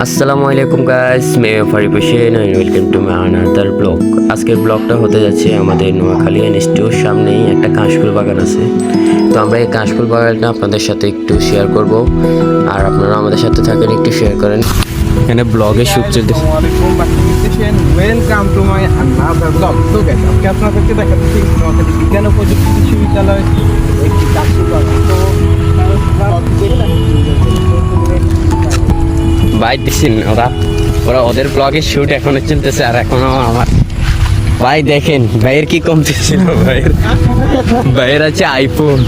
আসসালামু আলাইকুম গাইস, मैं Farib Hossain and welcome to my another blog. আজকের ব্লগটা হতে যাচ্ছে আমাদের নোয়াখালী ইনস্টিটিউট সামনেই একটা কাশফুল বাগান আছে। তো আমরা এই কাশফুল বাগানটা আপনাদের সাথে একটু শেয়ার করব, আর আপনারা আমাদের সাথে থাকেন, একটু শেয়ার করেন। এখানে ব্লগে শুট চলতেছে। Welcome to my another blog. তো গাইস, আজকে আপনাদেরকে দেখাচ্ছি নোয়াখালী বিজ্ঞান ও প্রযুক্তি বিশ্ববিদ্যালয় একটি কাশফুল বাগান। তো ভাই দেখছেন, ওরা ওদের ব্লগের শুট এখনো চলতেছে, আর এখনো আমার ভাই দেখেন ভাইয়ের কি কমতি ছিল। ভাইয়ের আছে আইফোন,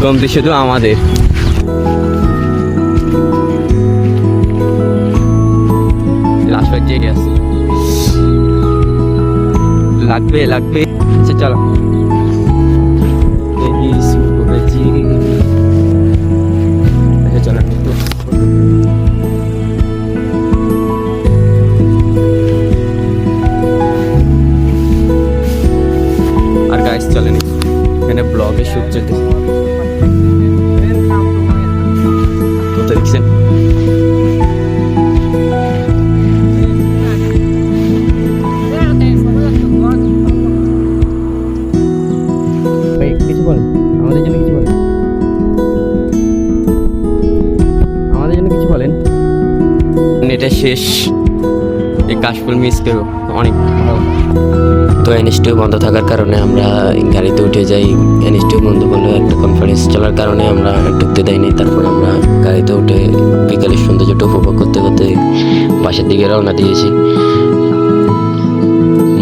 কমতি শুধু আমাদের। লাস্ট বাজে গেছে, লাগবে আচ্ছা চলো। আচ্ছা চলো আর গাইস চলেন, এখানে ব্লগে শুট চলতেছে। কত দেখছেন? ভাই কিছু বলেন, আমাদের জন্য কিছু বলেন, আমাদের জন্য কিছু বলেন। এটা শেষ, এই কাশফুল মিস করবো অনেক ভালো। তো এনএসটিউ বন্ধ থাকার কারণে আমরা গাড়িতে উঠে যাই। এনএসটিউ বন্ধ করলে একটা কনফারেন্স চলার কারণে আমরা ঢুকতে দেয়নি। তারপর আমরা গাড়িতে উঠে বিকালের সৌন্দর্যটা উপভোগ করতে করতে বাসার দিকে রওনা দিয়েছি।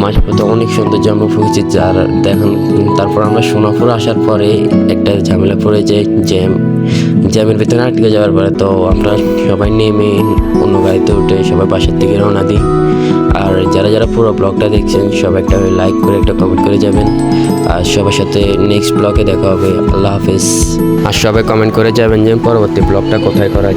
মাঝপথে অনেক সৌন্দর্য আমরা ফুটেছি, যার দেখুন। তারপর আমরা সোনাপুর আসার পরে একটা ঝামেলা পড়ে যাই, জ্যামের ভিতরে আটকে যাওয়ার পরে তো আমরা সবাই নেমে অন্য গাড়িতে উঠে সবাই বাসার দিকে রওনা দিই। আর যারা পুরো ব্লগটা দেখছেন সবাই একটা লাইক করে একটা কমেন্ট করে যাবেন। আর সবার সাথে নেক্সট ব্লগে দেখা হবে। আল্লাহ হাফেজ। আর সবাই কমেন্ট করে যাবেন যে পরবর্তী ব্লগটা কোথায় করা